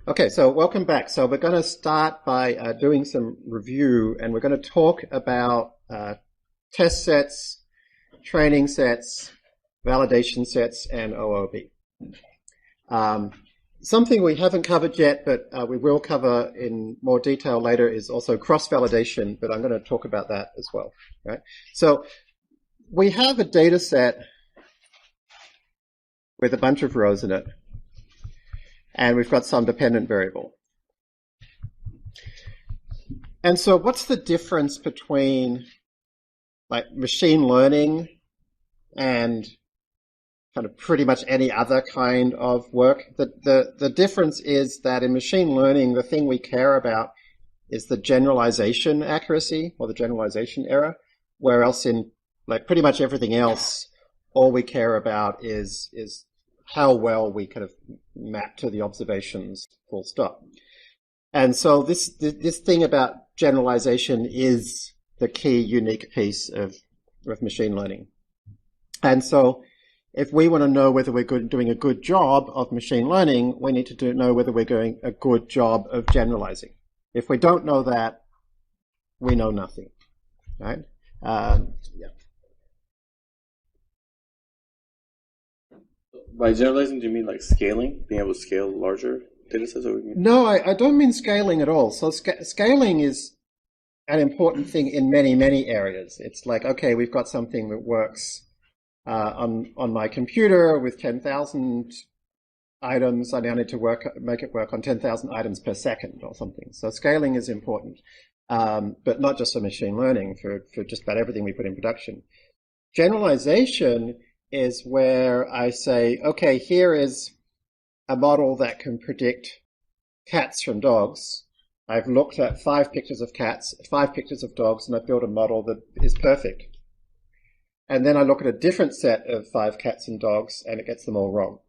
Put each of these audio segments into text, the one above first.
Okay, so welcome back. So we're going to start by doing some review, and we're going to talk about test sets, training sets, validation sets, and OOB. Something we haven't covered yet, but we will cover in more detail later, is also cross-validation, but I'm going to talk about that as well. Right? So we have a data set with a bunch of rows in it, and we've got some dependent variable. And so what's the difference between like machine learning and kind of pretty much any other kind of work? The difference is that in machine learning, the thing we care about is the generalization accuracy or the generalization error, whereas in like pretty much everything else, all we care about is how well we kind of map to the observations, full stop. And so this thing about generalization is the key unique piece of machine learning. And so if we want to know whether we're doing a good job of machine learning, we need to know whether we're doing a good job of generalizing. If we don't know that, we know nothing, right? Yeah. By generalizing, do you mean like scaling? Being able to scale larger data sets? No, I don't mean scaling at all. So scaling is an important thing in many, many areas. It's like, okay, we've got something that works on my computer with 10,000 items. I now need to make it work on 10,000 items per second or something. So scaling is important, but not just for machine learning, for just about everything we put in production. Generalization is where I say, okay, here is a model that can predict cats from dogs. I've looked at 5 pictures of cats, 5 pictures of dogs, and I've built a model that is perfect. And then I look at a different set of 5 cats and dogs, and it gets them all wrong.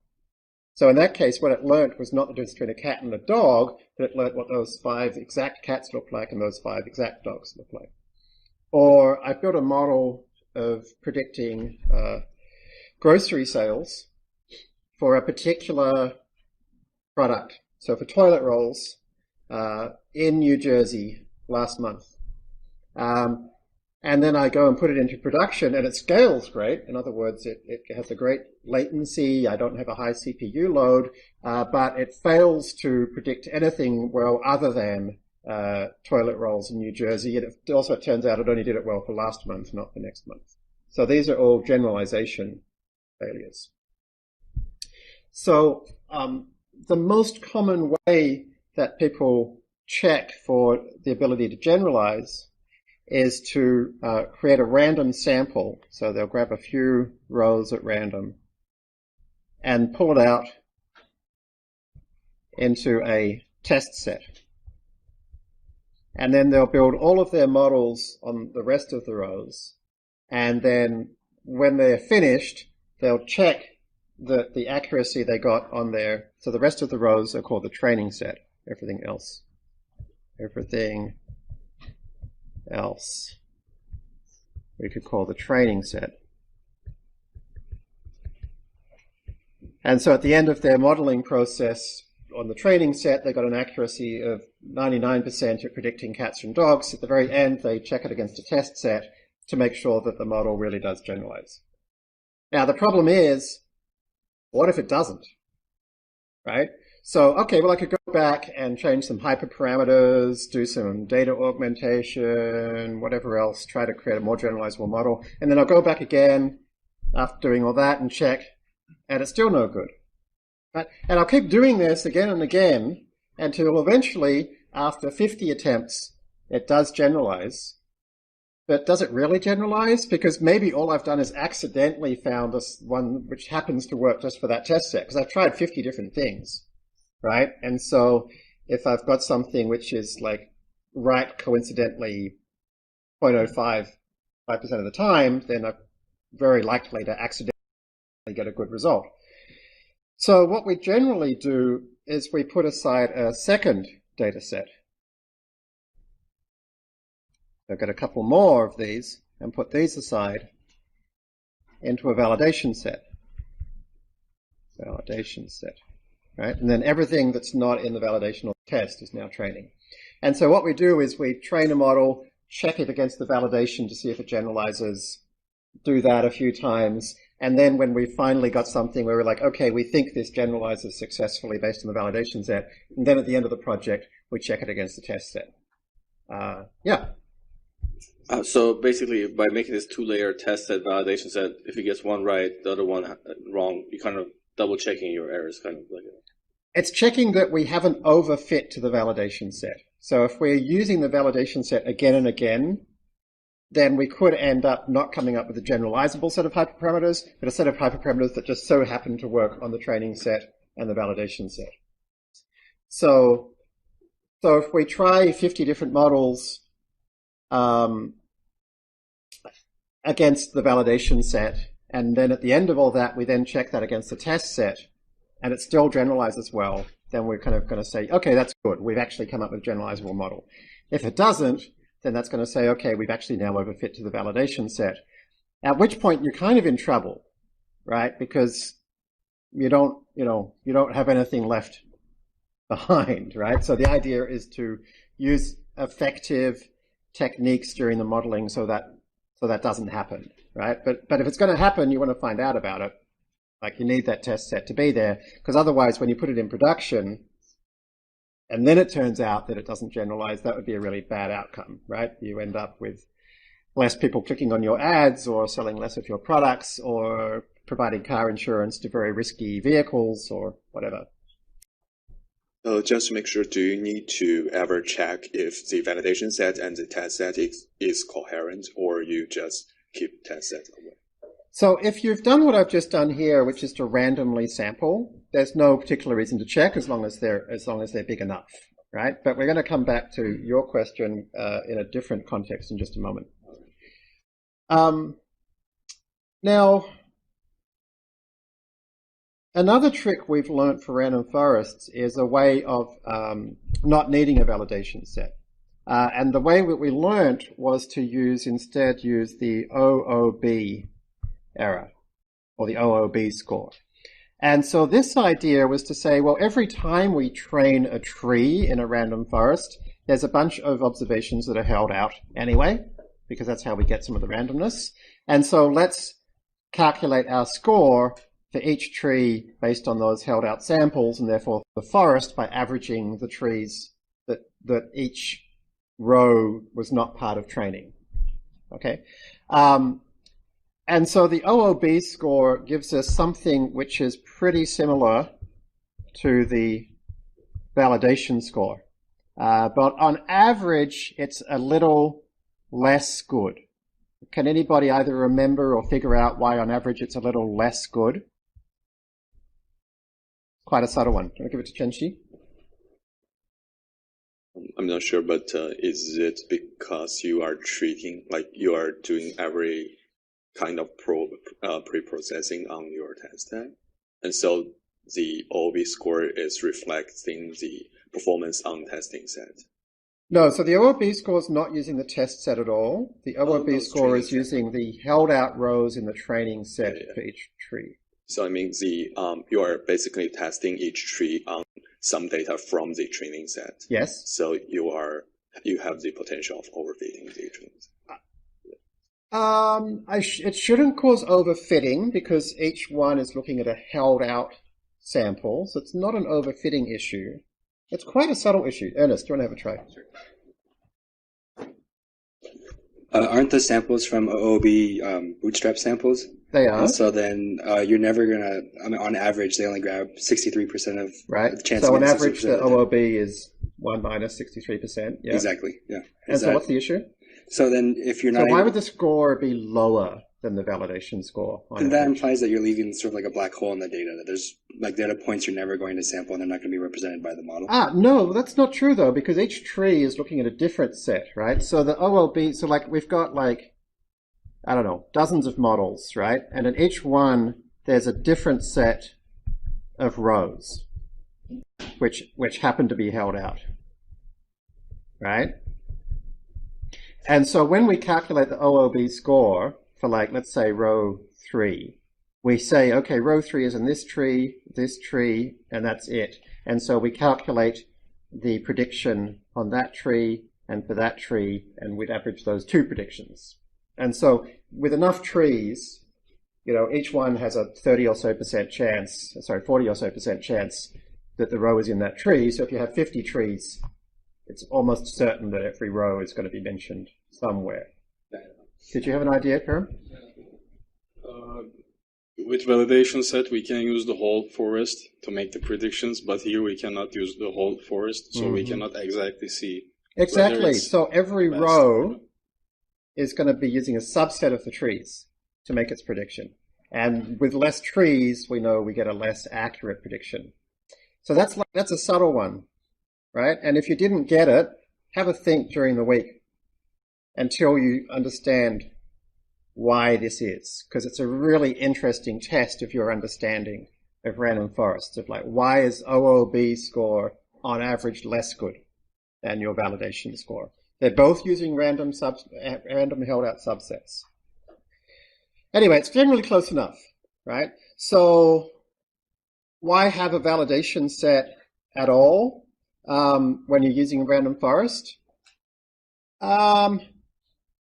So in that case, what it learned was not the difference between a cat and a dog, but it learned what those 5 exact cats look like and those 5 exact dogs look like. Or I've built a model of predicting grocery sales for a particular product. So for toilet rolls in New Jersey last month. And then I go and put it into production, and it scales great. In other words, it has a great latency. I don't have a high CPU load, but it fails to predict anything well other than toilet rolls in New Jersey. And it also turns out it only did it well for last month, not for next month. So these are all generalization failures. So the most common way that people check for the ability to generalize is to create a random sample. So they'll grab a few rows at random and pull it out into a test set. And then they'll build all of their models on the rest of the rows. And then when they're finished, they'll check the accuracy they got on there. So the rest of the rows are called the training set. Everything else we could call the training set. And so at the end of their modeling process on the training set, they got an accuracy of 99% at predicting cats from dogs. At the very end, they check it against a test set to make sure that the model really does generalize. Now, the problem is, what if it doesn't, right? So, okay, well, I could go back and change some hyperparameters, do some data augmentation, whatever else, try to create a more generalizable model. And then I'll go back again after doing all that and check, and it's still no good, right? And I'll keep doing this again and again until eventually, after 50 attempts, it does generalize. But does it really generalize? Because maybe all I've done is accidentally found this one which happens to work just for that test set, because I've tried 50 different things, right? And so if I've got something which is like right coincidentally 0.05% of the time, then I'm very likely to accidentally get a good result. So what we generally do is we put aside a second data set. I've got a couple more of these and put these aside into a validation set. Validation set. right? And then everything that's not in the validation or test is now training. And so what we do is we train a model, check it against the validation to see if it generalizes, do that a few times, and then when we finally got something where we're like, okay, we think this generalizes successfully based on the validation set, and then at the end of the project, we check it against the test set. Yeah. So basically, by making this two-layer test set validation set, if it gets one right, the other one wrong, you kind of double-checking your errors, kind of like. It's checking that we haven't overfit to the validation set. So if we're using the validation set again and again, then we could end up not coming up with a generalizable set of hyperparameters, but a set of hyperparameters that just so happen to work on the training set and the validation set. So if we try 50 different models against the validation set, and then at the end of all that, we then check that against the test set, and it still generalizes well, then we're kind of going to say, okay, that's good. We've actually come up with a generalizable model. If it doesn't, then that's going to say, okay, we've actually now overfit to the validation set. At which point you're kind of in trouble, right? Because you don't have anything left behind, right? So the idea is to use effective techniques during the modeling so that doesn't happen, right? But if it's going to happen, you want to find out about it. Like you need that test set to be there, because otherwise when you put it in production and then it turns out that it doesn't generalize, that would be a really bad outcome, right? You end up with less people clicking on your ads or selling less of your products or providing car insurance to very risky vehicles or whatever. Just to make sure, do you need to ever check if the validation set and the test set is coherent, or you just keep test set away? So if you've done what I've just done here, which is to randomly sample, there's no particular reason to check as long as they're big enough, right? But we're going to come back to your question in a different context in just a moment. Now, another trick we've learned for random forests is a way of not needing a validation set. And the way that we learned was to instead use the OOB error, or the OOB score. And so this idea was to say, well, every time we train a tree in a random forest, there's a bunch of observations that are held out anyway, because that's how we get some of the randomness. And so let's calculate our score for each tree based on those held out samples, and therefore the forest by averaging the trees that each row was not part of training. Okay. And so the OOB score gives us something which is pretty similar to the validation score. But on average, it's a little less good. Can anybody either remember or figure out why on average it's a little less good? Quite a subtle one. Can I give it to Chenxi? I'm not sure, but is it because you are treating, like you are doing every kind of pre-processing on your test set, and so the OOB score is reflecting the performance on testing set? No, so the OOB score is not using the test set at all. The OOB score is using the held out rows in the training set for each tree. So I mean, you are basically testing each tree on some data from the training set. Yes. So you have the potential of overfitting the training set. It shouldn't cause overfitting because each one is looking at a held out sample, so it's not an overfitting issue. It's quite a subtle issue. Ernest, do you want to have a try? Aren't the samples from OOB bootstrap samples? They are. So then you're never going to, I mean, on average, they only grab 63% of the chance. So on average, the OOB is 1 minus 63%. Yeah. Exactly, yeah. And so what's the issue? So then if you're not... So why would the score be lower than the validation score? And that implies that you're leaving sort of like a black hole in the data, that there's like data points you're never going to sample and they're not going to be represented by the model. No, that's not true though, because each tree is looking at a different set, right? So the OOB, so like we've got like, I don't know, dozens of models, right? And in each one, there's a different set of rows, which happen to be held out, right? And so when we calculate the OOB score for like, let's say row 3, we say, okay, row 3 is in this tree, and that's it. And so we calculate the prediction on that tree and for that tree, and we'd average those 2 predictions. And so with enough trees, each one has a 40 or so percent chance that the row is in that tree. So if you have 50 trees, it's almost certain that every row is going to be mentioned somewhere. Did you have an idea, Karim? With validation set, we can use the whole forest to make the predictions, but here we cannot use the whole forest, so we cannot exactly see. Exactly. So every row is going to be using a subset of the trees to make its prediction. And with less trees, we know we get a less accurate prediction. So that's a subtle one, right? And if you didn't get it, have a think during the week until you understand why this is, because it's a really interesting test of your understanding of random forests, of like, why is OOB score on average less good than your validation score? They're both using random held out subsets. Anyway, it's generally close enough, right? So why have a validation set at all when you're using a random forest?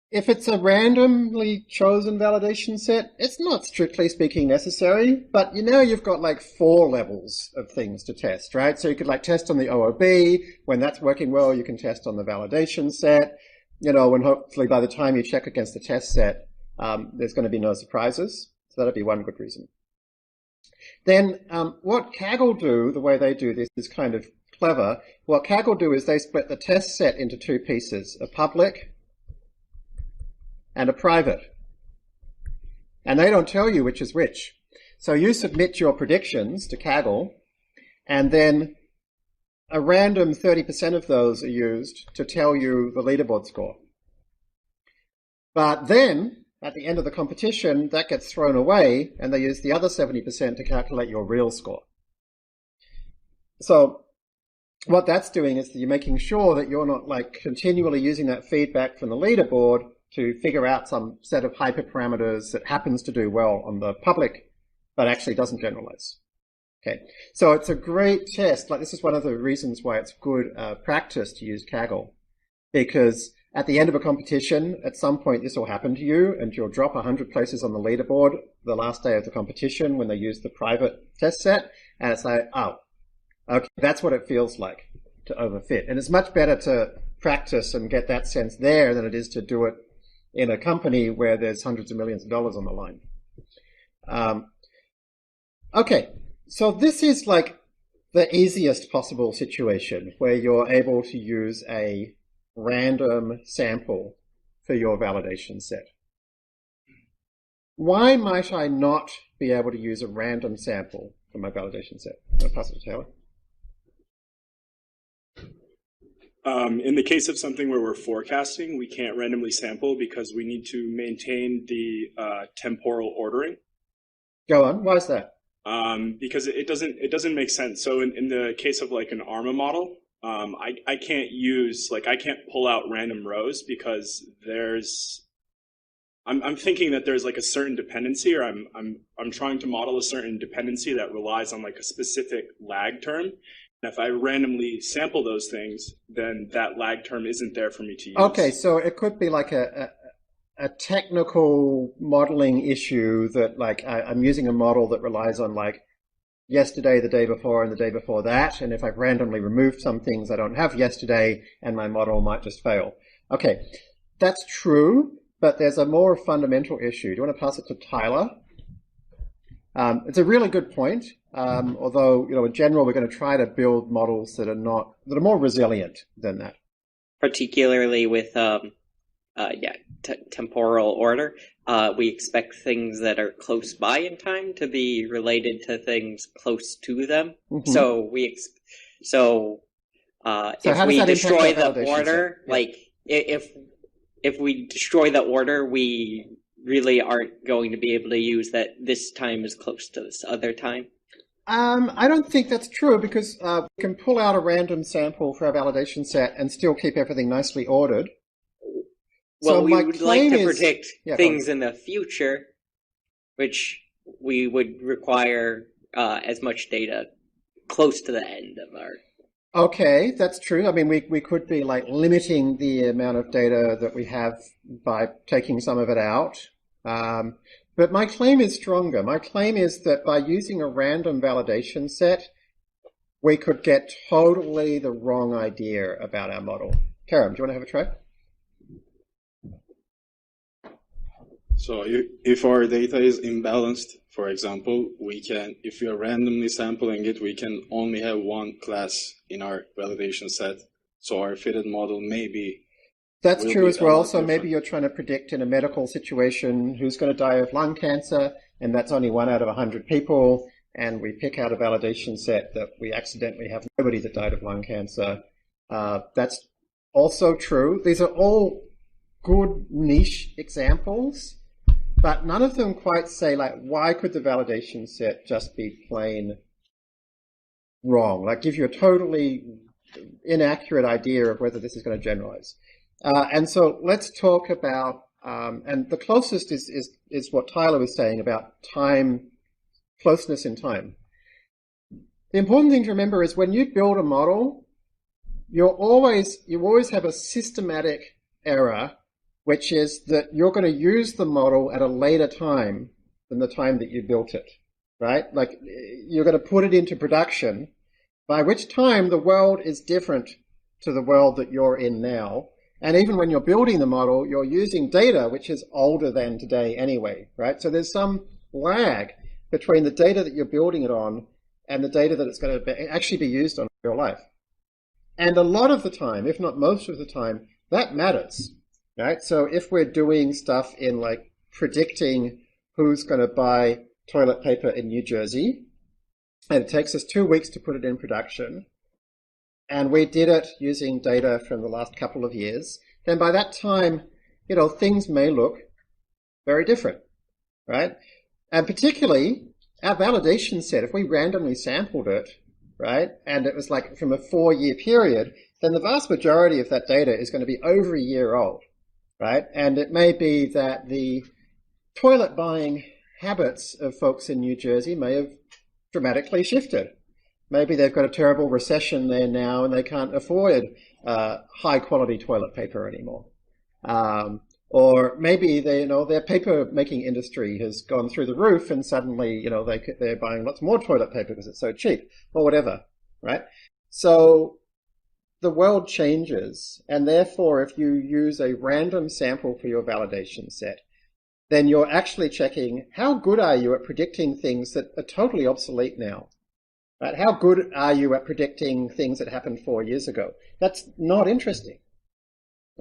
If it's a randomly chosen validation set, it's not strictly speaking necessary, but you've got like 4 levels of things to test, right? So you could like test on the OOB. When that's working well, you can test on the validation set, when hopefully by the time you check against the test set, there's going to be no surprises. So that'd be one good reason. Then what Kaggle do, the way they do this is kind of clever. What Kaggle do is they split the test set into 2 pieces, a public and a private. And they don't tell you which is which. So you submit your predictions to Kaggle, and then a random 30% of those are used to tell you the leaderboard score. But then, at the end of the competition, that gets thrown away, and they use the other 70% to calculate your real score. So what that's doing is that you're making sure that you're not like continually using that feedback from the leaderboard to figure out some set of hyperparameters that happens to do well on the public, but actually doesn't generalize. Okay, so it's a great test. Like, this is one of the reasons why it's good practice to use Kaggle, because at the end of a competition, at some point this will happen to you, and you'll drop 100 places on the leaderboard the last day of the competition when they use the private test set, and it's like, oh, okay, that's what it feels like to overfit. And it's much better to practice and get that sense there than it is to do it in a company where there's hundreds of millions of dollars on the line. Okay, so this is like the easiest possible situation where you're able to use a random sample for your validation set. Why might I not be able to use a random sample for my validation set? I'll pass it to Taylor. In the case of something where we're forecasting, we can't randomly sample because we need to maintain the temporal ordering. Go on. Why is that? Because it doesn't make sense. So in the case of like an ARMA model, I can't pull out random rows because I'm thinking that there's like a certain dependency, or I'm trying to model a certain dependency that relies on like a specific lag term. And if I randomly sample those things, then that lag term isn't there for me to use. Okay, so it could be like a technical modeling issue that like I'm using a model that relies on like yesterday, the day before, and the day before that. And if I've randomly removed some things I don't have yesterday, and my model might just fail. Okay, that's true, but there's a more fundamental issue. Do you want to pass it to Tyler? It's a really good point. Although, in general, we're going to try to build models that are more resilient than that. Particularly with, temporal order, we expect things that are close by in time to be related to things close to them. Mm-hmm. So if we destroy the order, if we destroy the order, we really aren't going to be able to use that this time is close to this other time. I don't think that's true, because we can pull out a random sample for our validation set and still keep everything nicely ordered. Well, so we would like to predict things in the future, which we would require as much data close to the end of our. Okay, that's true. I mean, we could be like limiting the amount of data that we have by taking some of it out. But my claim is stronger. My claim is that by using a random validation set, we could get totally the wrong idea about our model. Karam, do you want to have a try? So if our data is imbalanced, for example, we can, if we are randomly sampling it, we can only have one class in our validation set. So our fitted model maybe. That's true as well. So maybe you're trying to predict in a medical situation who's going to die of lung cancer, and that's only 1 out of 100 people. And we pick out a validation set that we accidentally have nobody that died of lung cancer. That's also true. These are all good niche examples, but none of them quite say, like, why could the validation set just be plain wrong? Like, give you a totally inaccurate idea of whether this is going to generalize. And so let's talk about, and the closest is what Tyler was saying about time, closeness in time. The important thing to remember is when you build a model, you always have a systematic error, which is that you're going to use the model at a later time than the time that you built it, right? Like, you're going to put it into production, by which time the world is different to the world that you're in now. And even when you're building the model, you're using data which is older than today anyway, right? So there's some lag between the data that you're building it on and the data that it's going to actually be used on in real life. And a lot of the time, if not most of the time, that matters, right? So if we're doing stuff in like predicting who's going to buy toilet paper in New Jersey, and it takes us 2 weeks to put it in production, and we did it using data from the last couple of years, then by that time, things may look very different, right? And particularly, our validation set, if we randomly sampled it, right, and it was like from a 4-year period, then the vast majority of that data is going to be over a year old, right? And it may be that the toilet buying habits of folks in New Jersey may have dramatically shifted. Maybe they've got a terrible recession there now and they can't afford high quality toilet paper anymore. Or maybe their paper making industry has gone through the roof and suddenly, they're buying lots more toilet paper because it's so cheap or whatever, right? So the world changes, and therefore if you use a random sample for your validation set, then you're actually checking how good are you at predicting things that are totally obsolete now. Right? How good are you at predicting things that happened 4 years ago? That's not interesting.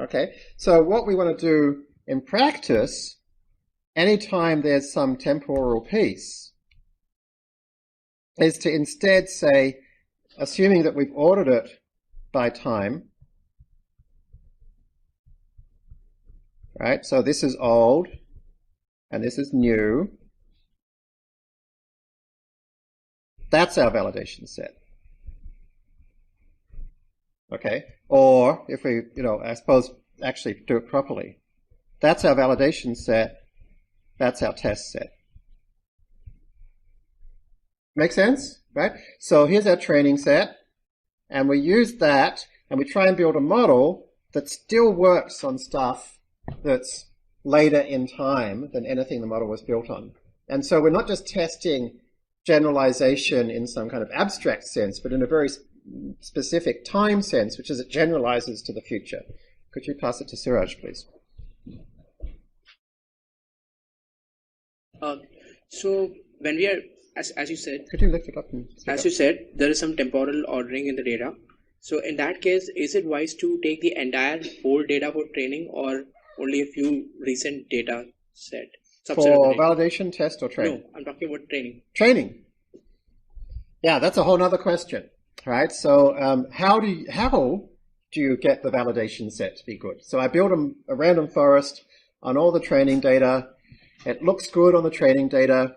Okay, so what we want to do in practice, anytime there's some temporal piece, is to instead say, assuming that we've ordered it by time, right? So this is old, and this is new. That's our validation set. Okay, or if we, I suppose actually do it properly, that's our validation set, that's our test set. Make sense, right? So here's our training set, and we use that, and we try and build a model that still works on stuff that's later in time than anything the model was built on. And so we're not just testing generalization in some kind of abstract sense, but in a very specific time sense, which is it generalizes to the future. Could you pass it to Suraj, please? So when we are, as you said, could you lift it up? As you said, there is some temporal ordering in the data. So in that case, is it wise to take the entire old data for training, or only a few recent data set? For validation, test, or training? No, I'm talking about training. Training. Yeah, that's a whole other question, right? So how do you get the validation set to be good? So I build a random forest on all the training data. It looks good on the training data.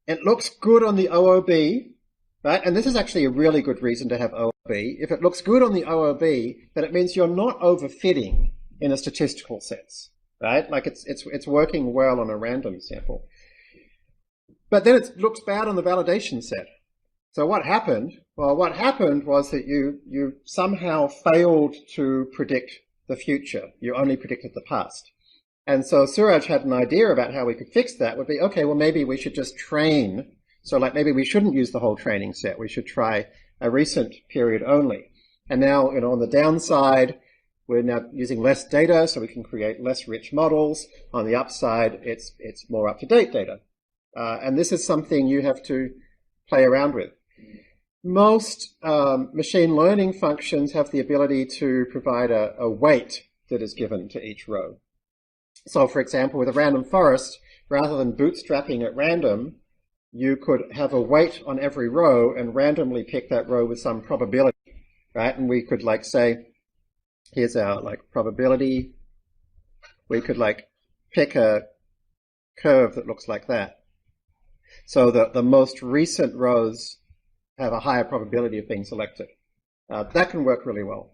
It looks good on the OOB, right? And this is actually a really good reason to have OOB. If it looks good on the OOB, then it means you're not overfitting in a statistical sense, right? Like it's working well on a random sample. But then it looks bad on the validation set. So what happened? Well, what happened was that you somehow failed to predict the future. You only predicted the past. And so Suraj had an idea about how we could fix that. Would be, okay, well, maybe we should just train. So like maybe we shouldn't use the whole training set. We should try a recent period only. And now, on the downside, we're now using less data, so we can create less rich models. On the upside, it's more up-to-date data. And this is something you have to play around with. Most machine learning functions have the ability to provide a weight that is given to each row. So, for example, with a random forest, rather than bootstrapping at random, you could have a weight on every row and randomly pick that row with some probability, right? And we could say, here's our probability. We could pick a curve that looks like that. So the most recent rows have a higher probability of being selected. That can work really well.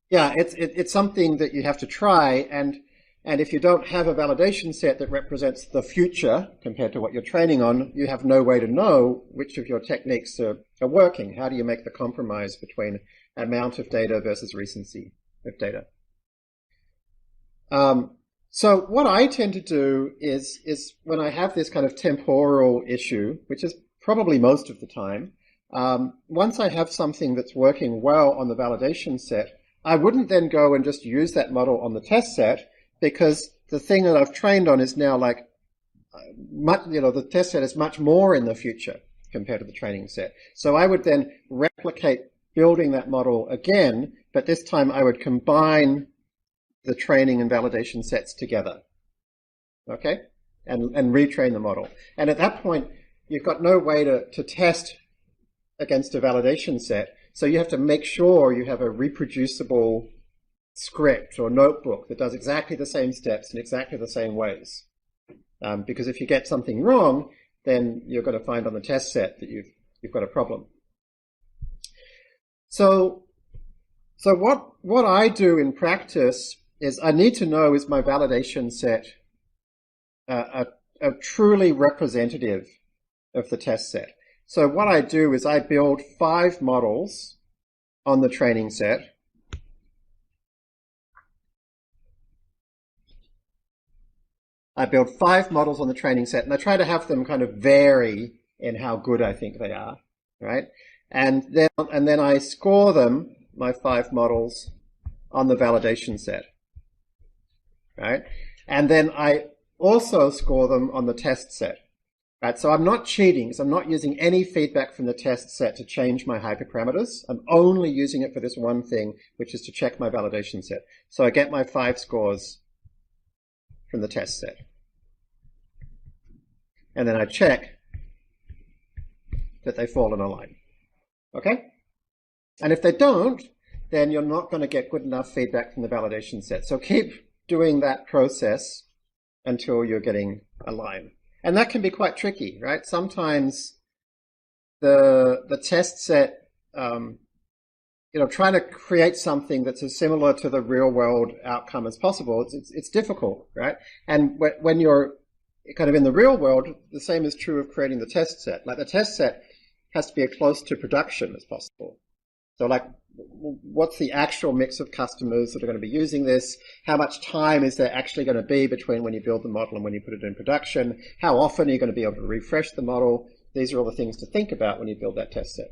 Yeah, it's something that you have to try, and if you don't have a validation set that represents the future compared to what you're training on, you have no way to know which of your techniques are working. How do you make the compromise between amount of data versus recency of data? So what I tend to do is when I have this kind of temporal issue, which is probably most of the time, once I have something that's working well on the validation set, I wouldn't then go and just use that model on the test set, because the thing that I've trained on is now the test set is much more in the future compared to the training set. So I would then replicate building that model again, but this time I would combine the training and validation sets together, okay, and retrain the model. And at that point, you've got no way to test against a validation set, so you have to make sure you have a reproducible script or notebook that does exactly the same steps in exactly the same ways. Because if you get something wrong, then you're going to find on the test set that you've got a problem. So what I do in practice is I need to know, is my validation set a truly representative of the test set? So what I do is I build 5 models on the training set. I build 5 models on the training set, and I try to have them kind of vary in how good I think they are, right? And then I score them, my 5 models, on the validation set, right? And then I also score them on the test set, right? So I'm not cheating, so I'm not using any feedback from the test set to change my hyperparameters. I'm only using it for this one thing, which is to check my validation set. So I get my 5 scores from the test set. And then I check that they fall in a line. Okay? And if they don't, then you're not going to get good enough feedback from the validation set. So keep doing that process until you're getting a line. And that can be quite tricky, right? Sometimes the test set, trying to create something that's as similar to the real world outcome as possible, it's difficult, right? And when you're kind of in the real world, the same is true of creating the test set. Like the test set has to be as close to production as possible. So what's the actual mix of customers that are going to be using this? How much time is there actually going to be between when you build the model and when you put it in production? How often are you going to be able to refresh the model? These are all the things to think about when you build that test set.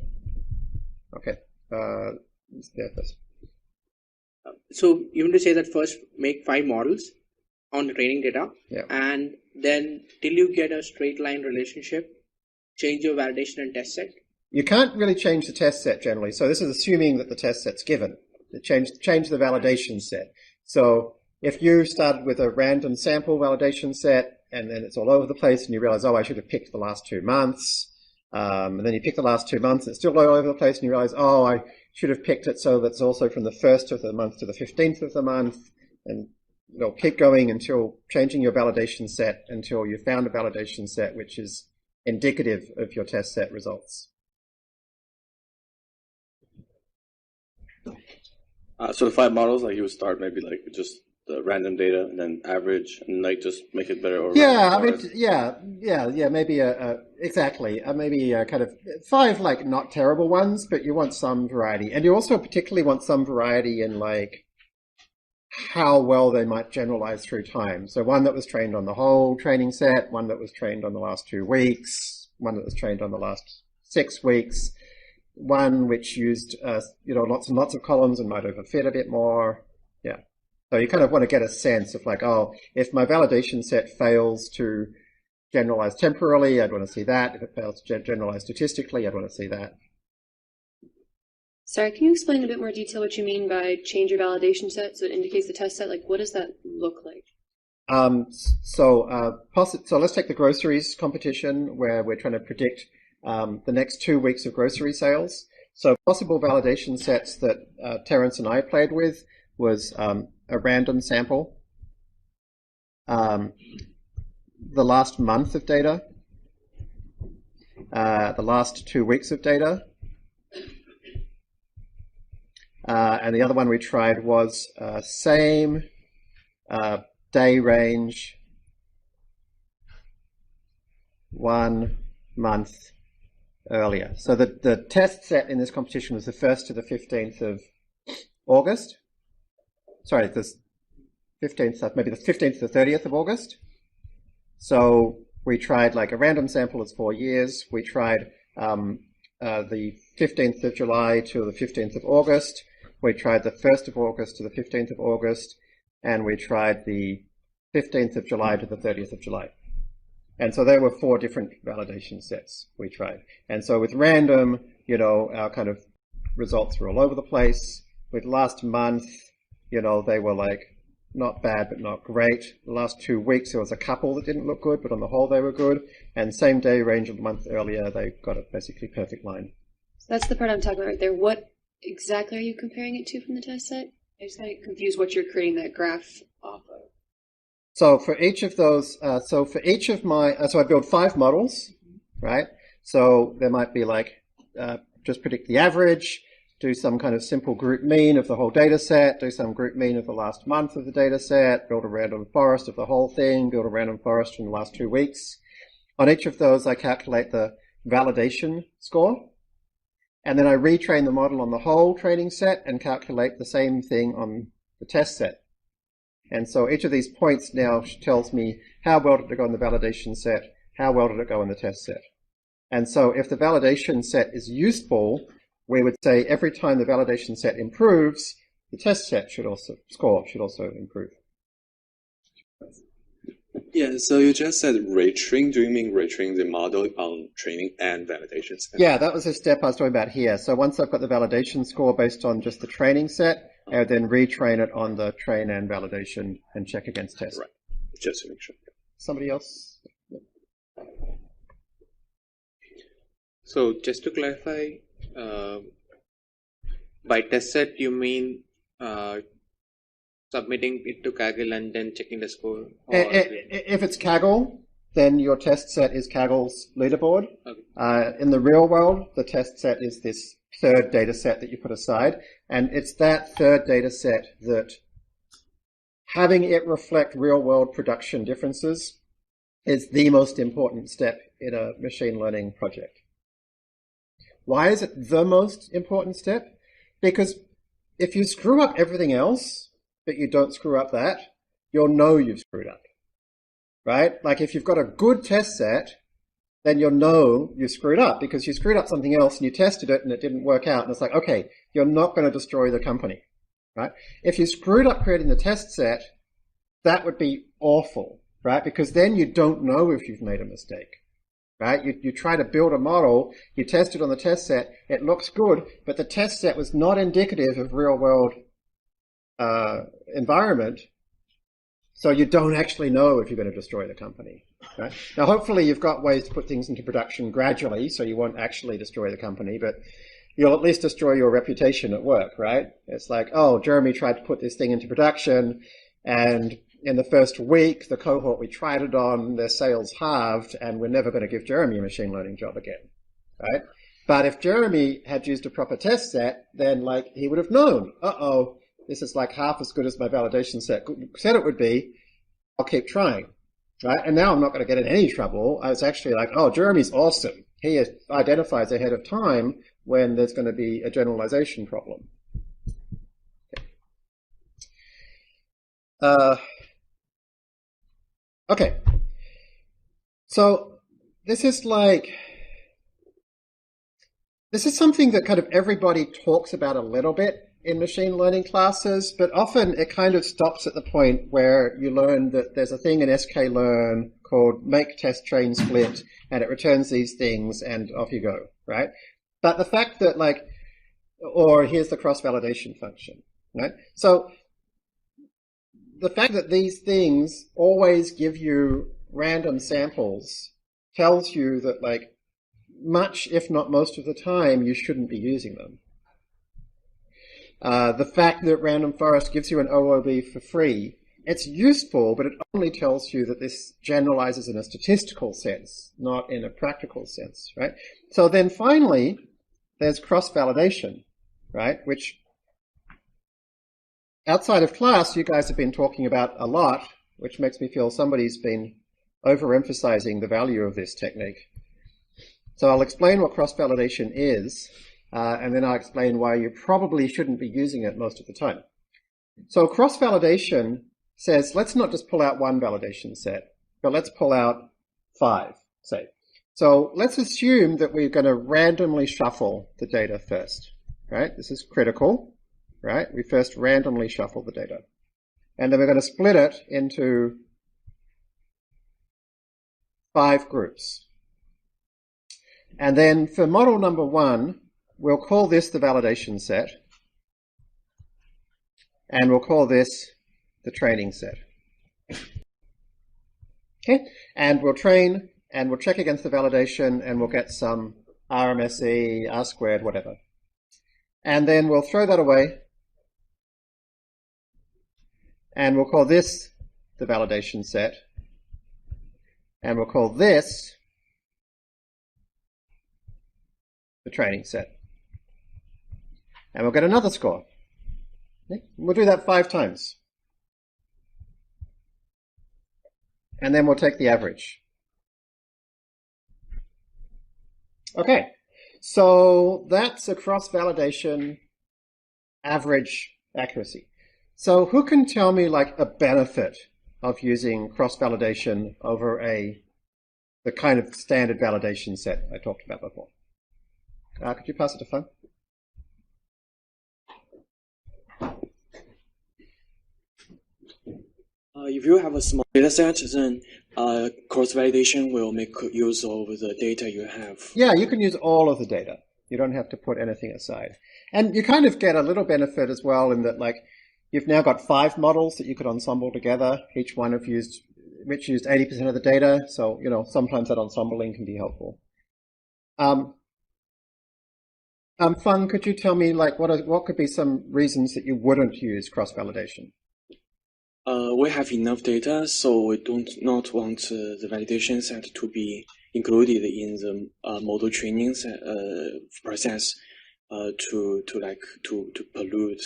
Okay. First. So you want to say that first make 5 models on the training data, yeah, and then till you get a straight line relationship, change your validation and test set? You can't really change the test set generally. So this is assuming that the test set's given. Change the validation set. So if you started with a random sample validation set and then it's all over the place and you realize, oh, I should have picked the last 2 months, and then you pick the last 2 months and it's still all over the place and you realize, oh, I should have picked it so that's also from the 1st of the month to the 15th of the month, and keep going until changing your validation set until you found a validation set which is indicative of your test set results. So the 5 models, you would start maybe with just the random data and then average and like just make it better? Or Yeah, I mean, yeah, maybe exactly, maybe kind of 5 like not terrible ones, but you want some variety, and you also particularly want some variety in like how well they might generalize through time. So one that was trained on the whole training set, one that was trained on the last 2 weeks, one that was trained on the last 6 weeks, one which used lots and lots of columns and might overfit a bit more. Yeah. So you kind of want to get a sense of like, oh, if my validation set fails to generalize temporally, I'd want to see that. If it fails to generalize statistically, I'd want to see that. Sorry, can you explain in a bit more detail what you mean by change your validation set so it indicates the test set? Like, what does that look like? So let's take the groceries competition where we're trying to predict the next 2 weeks of grocery sales. So possible validation sets that Terence and I played with was a random sample, the last month of data, the last 2 weeks of data, and the other one we tried was same day range, 1 month earlier. So the test set in this competition was the 1st to the 15th of August. Sorry, the 15th, maybe the 15th to the 30th of August. So we tried like a random sample is 4 years. We tried the 15th of July to the 15th of August. We tried the 1st of August to the 15th of August. And we tried the 15th of July to the 30th of July. And so there were 4 different validation sets we tried. And so with random, our kind of results were all over the place. With last month, they were like not bad, but not great. The last 2 weeks, there was a couple that didn't look good, but on the whole, they were good. And same day range of the month earlier, they got a basically perfect line. So that's the part I'm talking about right there. What exactly are you comparing it to from the test set? I just got confused what you're creating that graph off of. So for each of those, so I build 5 models, right? So there might be like, just predict the average, do some kind of simple group mean of the whole data set, do some group mean of the last month of the data set, build a random forest of the whole thing, build a random forest from the last 2 weeks. On each of those, I calculate the validation score, and then I retrain the model on the whole training set and calculate the same thing on the test set. And so each of these points now tells me how well did it go in the validation set, how well did it go in the test set. And so if the validation set is useful, we would say every time the validation set improves, the test set should also improve. Yeah, so you just said retrain. Do you mean retrain the model on training and validation set? Yeah, that was the step I was talking about here. So once I've got the validation score based on just the training set, I would then retrain it on the train and validation and check against test. Right, just to make sure. Somebody else? So just to clarify, by test set you mean submitting it to Kaggle and then checking the score? If it's Kaggle, then your test set is Kaggle's leaderboard. Okay. In the real world, the test set is this 3rd data set that you put aside, and it's that 3rd data set that having it reflect real world production differences is the most important step in a machine learning project. Why is it the most important step? Because if you screw up everything else, but you don't screw up that, you'll know you've screwed up, right? Like if you've got a good test set, then you'll know you screwed up because you screwed up something else and you tested it and it didn't work out. And it's like, okay, you're not going to destroy the company, right? If you screwed up creating the test set, that would be awful, right? Because then you don't know if you've made a mistake. Right? You try to build a model, you test it on the test set, it looks good, but the test set was not indicative of real world environment, so you don't actually know if you're going to destroy the company. Right? Now hopefully you've got ways to put things into production gradually, so you won't actually destroy the company, but you'll at least destroy your reputation at work, right? It's like, oh, Jeremy tried to put this thing into production, and in the first week, the cohort we tried it on, their sales halved, and we're never going to give Jeremy a machine learning job again, right? But if Jeremy had used a proper test set, then like he would have known, this is like half as good as my validation set said it would be, I'll keep trying, right? And now I'm not going to get in any trouble. I was actually like, oh, Jeremy's awesome. He identifies ahead of time when there's going to be a generalization problem. Okay. So this is something that kind of everybody talks about a little bit in machine learning classes, but often it kind of stops at the point where you learn that there's a thing in sklearn called make test train split, and it returns these things, and off you go, right? But the fact that or here's the cross-validation function, right? So the fact that these things always give you random samples tells you that much, if not most of the time, you shouldn't be using them. The fact that random forest gives you an OOB for free, it's useful, but it only tells you that this generalizes in a statistical sense, not in a practical sense, right? So then finally, there's cross-validation, right? Which, outside of class, you guys have been talking about a lot, which makes me feel somebody's been overemphasizing the value of this technique. So I'll explain what cross-validation is, and then I'll explain why you probably shouldn't be using it most of the time. So cross-validation says, let's not just pull out one validation set, but let's pull out 5, say. So let's assume that we're going to randomly shuffle the data first, right? This is critical, right? We first randomly shuffle the data. And then we're going to split it into 5 groups. And then for model number 1, we'll call this the validation set. And we'll call this the training set. Okay? And we'll train, and we'll check against the validation, and we'll get some RMSE, R squared, whatever. And then we'll throw that away. And we'll call this the validation set. And we'll call this the training set. And we'll get another score. Okay? We'll do that 5 times. And then we'll take the average. Okay, so that's a cross-validation average accuracy. So who can tell me a benefit of using cross-validation over the kind of standard validation set I talked about before? Could you pass it to Feng? If you have a small data set, then cross-validation will make use of the data you have. Yeah, you can use all of the data. You don't have to put anything aside. And you kind of get a little benefit as well in that, you've now got 5 models that you could ensemble together, each one used 80% of the data. So, sometimes that ensembling can be helpful. Feng, could you tell me, what could be some reasons that you wouldn't use cross-validation? We have enough data, so we not want the validation set to be included in the model training process to pollute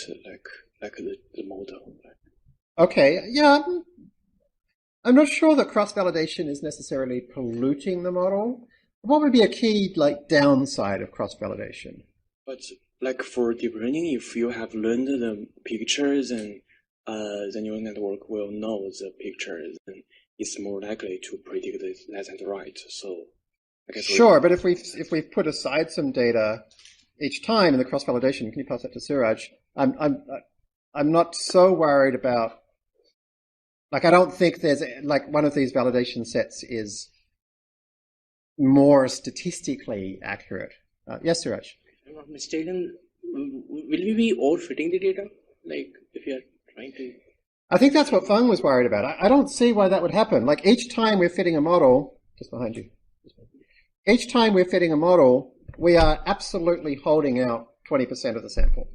the model. Okay, yeah, I'm not sure that cross-validation is necessarily polluting the model. What would be a key downside of cross-validation? But for deep learning, if you have learned the pictures and the neural network will know the pictures, and it's more likely to predict it left and right. So, I guess sure. But if we put aside some data each time in the cross-validation, can you pass that to Suraj? I'm not so worried about. I don't think there's one of these validation sets is more statistically accurate. Yes, Suraj. If I'm not mistaken, will we be overfitting the data? If you're trying to... I think that's what Feng was worried about. I don't see why that would happen. Each time we're fitting a model, just behind you. Each time we're fitting a model, we are absolutely holding out 20% of the sample,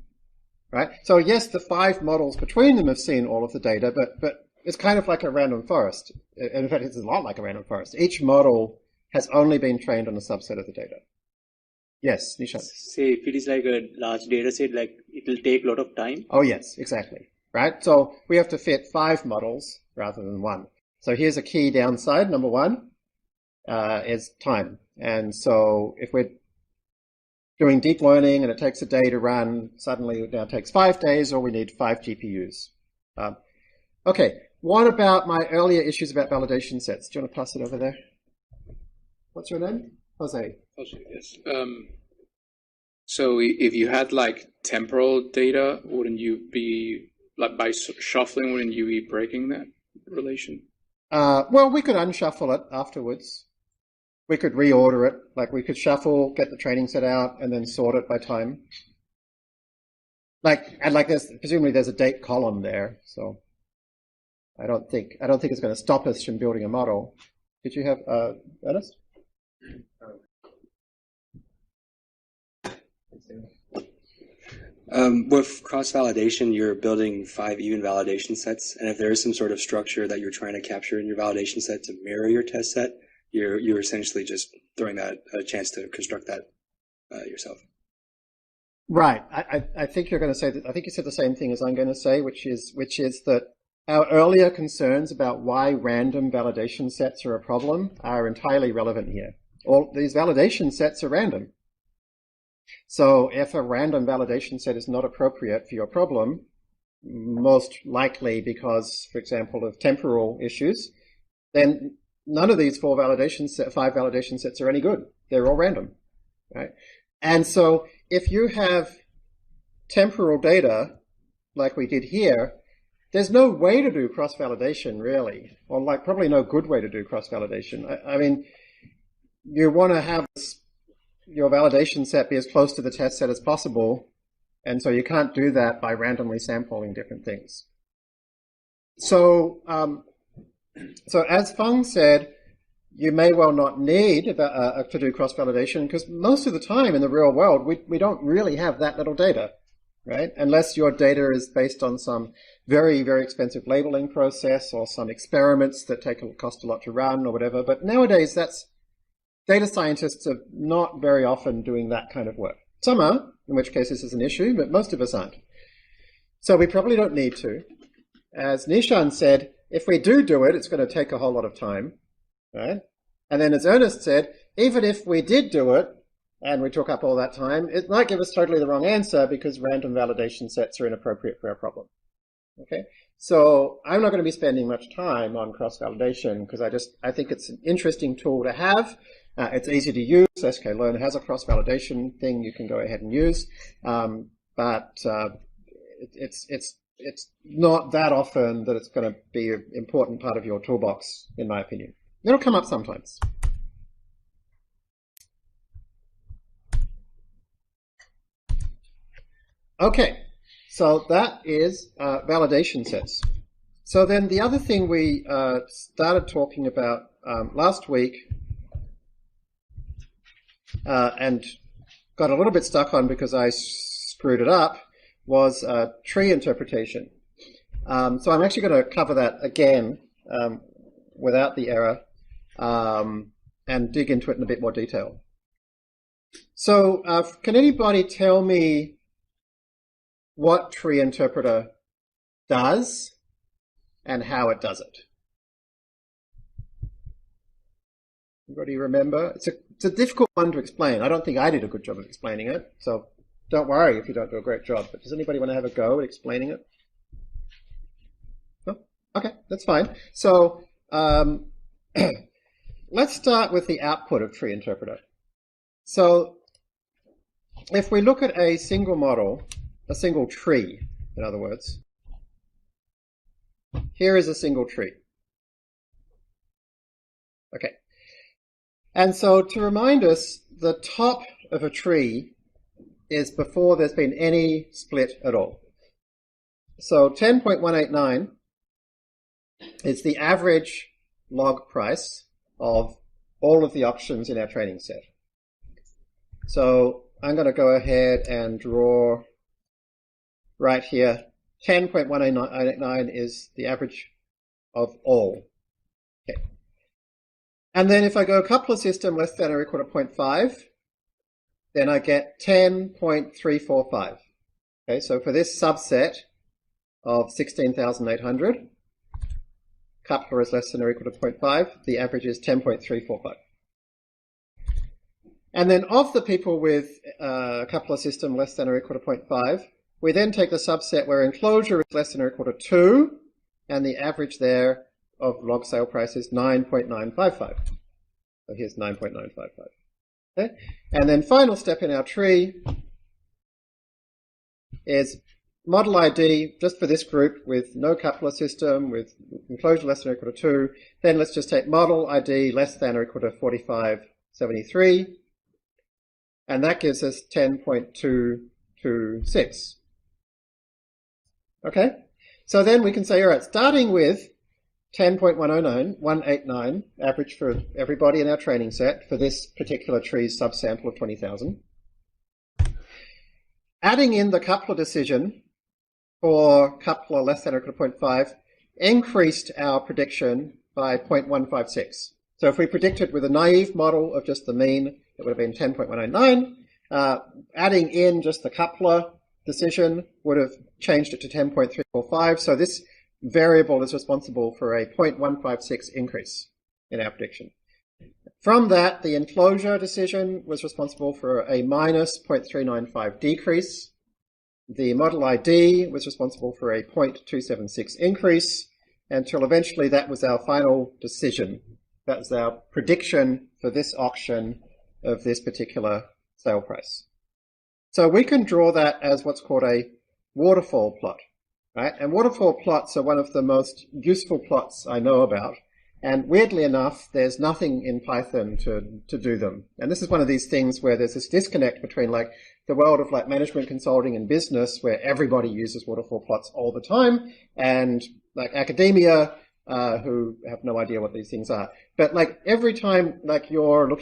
right? So yes, the 5 models between them have seen all of the data, but it's kind of like a random forest. In fact, it's a lot like a random forest. Each model has only been trained on a subset of the data. Yes, Nishan. Say if it is like a large data set, like it will take a lot of time. Oh, yes, exactly. Right? So we have to fit 5 models rather than 1. So here's a key downside. Number 1 is time. And so if we're doing deep learning and it takes a day to run, suddenly it now takes 5 days, or we need 5 GPUs. Okay, what about my earlier issues about validation sets? Do you want to pass it over there? What's your name? Jose. Yes. So if you had like temporal data, wouldn't you be, like by shuffling, wouldn't you be breaking that relation? Well, we could unshuffle it afterwards. We could reorder it. Like we could shuffle, get the training set out, and then sort it by time. Presumably there's a date column there, so I don't think it's going to stop us from building a model. Did you have Ernest? With cross-validation, you're building 5 even validation sets, and if there is some sort of structure that you're trying to capture in your validation set to mirror your test set, you're essentially just throwing that a chance to construct that yourself. Right. I think you're going to say that. I think you said the same thing as I'm going to say, which is that our earlier concerns about why random validation sets are a problem are entirely relevant here. All these validation sets are random. So if a random validation set is not appropriate for your problem, most likely because, for example, of temporal issues, then none of these 5 validation sets are any good. They're all random, right? And so if you have temporal data like we did here, there's no way to do cross-validation really, or like probably no good way to do cross-validation. I mean, you want to have your validation set be as close to the test set as possible, and so you can't do that by randomly sampling different things. So, as Feng said, you may well not need to do cross-validation because most of the time in the real world, we don't really have that little data, right? Unless your data is based on some very, very expensive labeling process or some experiments that cost a lot to run or whatever. But nowadays, data scientists are not very often doing that kind of work. Some are, in which case this is an issue, but most of us aren't. So we probably don't need to. As Nishan said, if we do it, it's going to take a whole lot of time, right? And then as Ernest said, even if we did do it, and we took up all that time, it might give us totally the wrong answer because random validation sets are inappropriate for our problem. Okay? So I'm not going to be spending much time on cross-validation because I think it's an interesting tool to have. It's easy to use. sklearn has a cross-validation thing you can go ahead and use, but it's not that often that it's going to be an important part of your toolbox, in my opinion. It'll come up sometimes. Okay, so that is validation sets. So then the other thing we started talking about last week and got a little bit stuck on because I screwed it up was tree interpretation. So I'm actually going to cover that again without the error and dig into it in a bit more detail. So can anybody tell me what tree interpreter does and how it does it? Anybody remember? It's a difficult one to explain. I don't think I did a good job of explaining it, so don't worry if you don't do a great job. But does anybody want to have a go at explaining it? No? Okay, that's fine. So let's start with the output of tree interpreter. So if we look at a single model, a single tree, in other words, here is a single tree. Okay. And so to remind us, the top of a tree is before there's been any split at all. So 10.189 is the average log price of all of the options in our training set. So I'm going to go ahead and draw right here. 10.189 is the average of all. Okay. And then if I go a couple of systems less than or equal to 0.5, then I get 10.345. Okay, so for this subset of 16,800, coupler is less than or equal to 0.5, the average is 10.345. And then of the people with a coupler system less than or equal to 0.5, we then take the subset where enclosure is less than or equal to 2, and the average there of log sale price is 9.955. So here's 9.955. Okay? And then final step in our tree is model ID just for this group with no coupler system, with enclosure less than or equal to 2. Then let's just take model ID less than or equal to 4573. And that gives us 10.226. Okay? So then we can say, all right, starting with 10.189 average for everybody in our training set for this particular tree's subsample of 20,000. Adding in the coupler decision for coupler less than or equal to 0.5 increased our prediction by 0.156. So if we predicted with a naive model of just the mean, it would have been 10.189. Adding in just the coupler decision would have changed it to 10.345. So this variable is responsible for a 0.156 increase in our prediction. From that, the enclosure decision was responsible for a minus 0.395 decrease. The model ID was responsible for a 0.276 increase, until eventually that was our final decision. That was our prediction for this auction of this particular sale price. So we can draw that as what's called a waterfall plot, right? And waterfall plots are one of the most useful plots I know about. And weirdly enough, there's nothing in Python to do them. And this is one of these things where there's this disconnect between like the world of like management consulting and business, where everybody uses waterfall plots all the time, and like academia, who have no idea what these things are. But like every time like you're looking